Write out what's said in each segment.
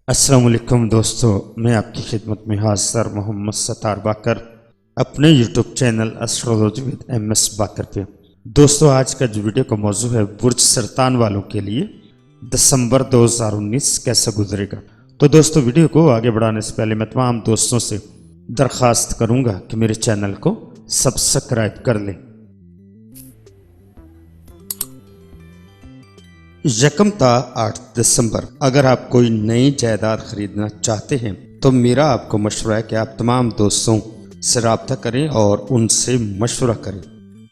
अस्सलाम वालेकुम दोस्तों, मैं आपकी खिदमत में हाज़िर मोहम्मद सत्तार बाकर अपने YouTube channel astrology with MS बाकर पे। दोस्तों, आज का जो वीडियो का मौजू है बुर्ज सरतान वालों के लिए दिसंबर 2019 कैसे गुजरेगा। तो दोस्तों, वीडियो को आगे बढ़ाने से पहले मैं तमाम दोस्तों से दरख्वास्त करूंगा कि मेरे चैनल को सब्सक्राइब कर लें। यकम ता 8 दिसंबर, अगर आप कोई नई जायदाद खरीदना चाहते हैं तो मेरा आपको मशवरा है कि आप तमाम दोस्तों से रब्ता करें और उनसे मशवरा करें।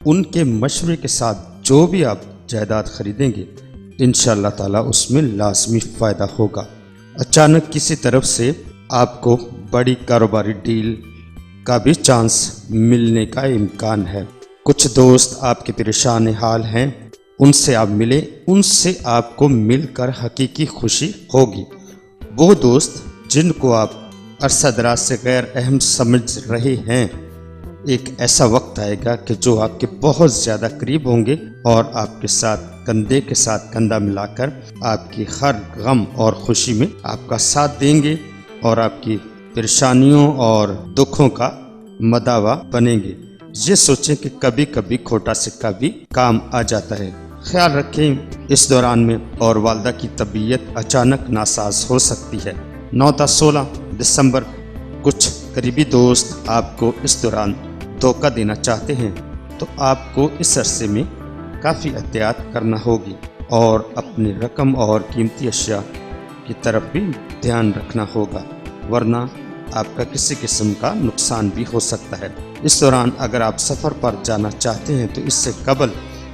उनके मशवरे के साथ जो भी आप जायदाद खरीदेंगे इंशाअल्लाह ताला उसमें लाजमी फ़ायदा होगा। अचानक किसी तरफ से आपको बड़ी कारोबारी डील का भी चांस मिलने का इम्कान है। कुछ दोस्त आपके परेशान हाल हैं, उनसे आप मिले, उनसे आपको मिलकर हकीकी खुशी होगी। वो दोस्त जिनको आप अरसा दराज से गैर अहम समझ रहे हैं, एक ऐसा वक्त आएगा कि जो आपके बहुत ज़्यादा करीब होंगे और आपके साथ कंधे के साथ कंधा मिलाकर आपकी हर गम और खुशी में आपका साथ देंगे और आपकी परेशानियों और दुखों का मदावा बनेंगे। ये सोचें कि कभी कभी खोटा सिक्का भी काम आ जाता है। ख्याल रखें इस दौरान में, और वालदा की तबीयत अचानक नासाज हो सकती है। 9 ता 16 दिसंबर, कुछ करीबी दोस्त आपको इस दौरान धोखा देना चाहते हैं तो आपको इस अरसे में काफ़ी एहतियात करना होगी और अपनी रकम और कीमती अशिया की तरफ भी ध्यान रखना होगा, वरना आपका किसी किस्म का नुकसान भी हो सकता है। इस दौरान अगर आप सफ़र पर जाना चाहते हैं तो इससे कबल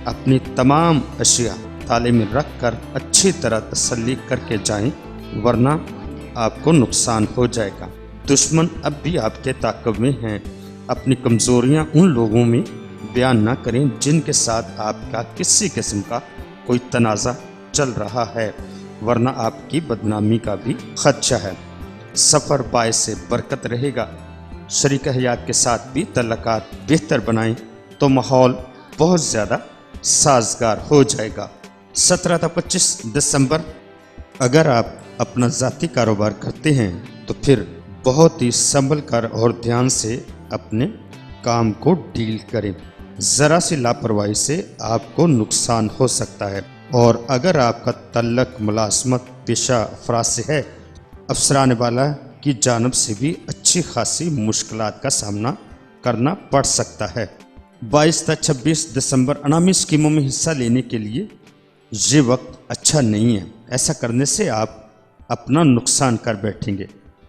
अपनी तमाम अशिया ताले में रख कर अच्छी तरह तसल्ली करके जाएं, वरना आपको नुकसान हो जाएगा। दुश्मन अब भी आपके ताक़ब में हैं। अपनी कमज़ोरियां उन लोगों में बयान ना करें जिनके साथ आपका किसी किस्म का कोई तनाज़ा चल रहा है, वरना आपकी बदनामी का भी खदशा है। सफ़र बायस से बरकत रहेगा। शरीक हयात के साथ भी तल्लुकात बेहतर बनाएं तो माहौल बहुत ज़्यादा साजगार हो जाएगा। 17 ता 25 दिसंबर, अगर आप अपना ज़ाती कारोबार करते हैं तो फिर बहुत ही संभल कर और ध्यान से अपने काम को डील करें। ज़रा सी लापरवाही से आपको नुकसान हो सकता है। और अगर आपका तल्लक मुलाजमत पेशा अफराद से है, अफसरान वाला की जानब से भी अच्छी खासी मुश्किलात का सामना करना पड़ सकता है। 22 ता 26 दिसंबर, अनामी स्कीमों में हिस्सा लेने के लिए ये वक्त अच्छा नहीं है। ऐसा करने से आप अपना नुकसान कर बैठेंगे।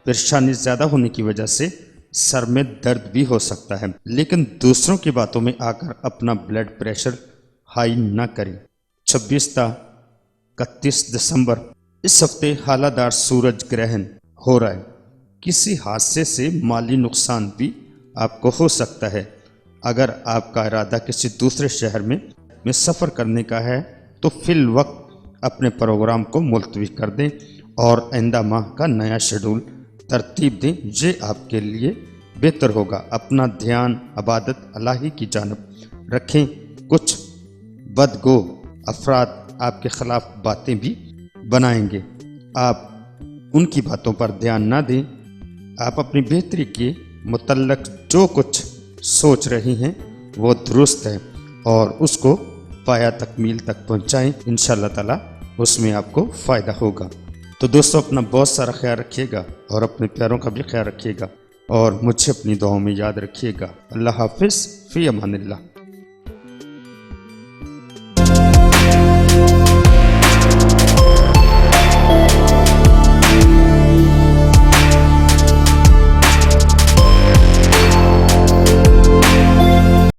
परेशानी ज़्यादा होने की वजह से सर में दर्द भी हो सकता है, लेकिन दूसरों की बातों में आकर अपना ब्लड प्रेशर हाई ना करें। 26 ता 31 दिसंबर, इस हफ्ते हालादार सूरज ग्रहण हो रहा है। किसी हादसे से माली नुकसान भी आपको हो सकता है। अगर आपका इरादा किसी दूसरे शहर में सफ़र करने का है तो फिल वक्त अपने प्रोग्राम को मुलतवी कर दें और आइंदा माह का नया शेड्यूल तरतीब दें। ये आपके लिए बेहतर होगा। अपना ध्यान इबादत अल्लाह की जानब रखें। कुछ बदगो अफराद आपके ख़िलाफ़ बातें भी बनाएंगे, आप उनकी बातों पर ध्यान ना दें। आप अपनी बेहतरी के मुतल्लक जो कुछ सोच रही हैं वो दुरुस्त है और उसको पाया तकमील तक पहुंचाएं। इंशाअल्लाह ताला उसमें आपको फ़ायदा होगा। तो दोस्तों, अपना बहुत सारा ख्याल रखिएगा और अपने प्यारों का भी ख्याल रखिएगा और मुझे अपनी दुआओं में याद रखिएगा। अल्लाह हाफिज़, फ़ी अमानिल्लाह।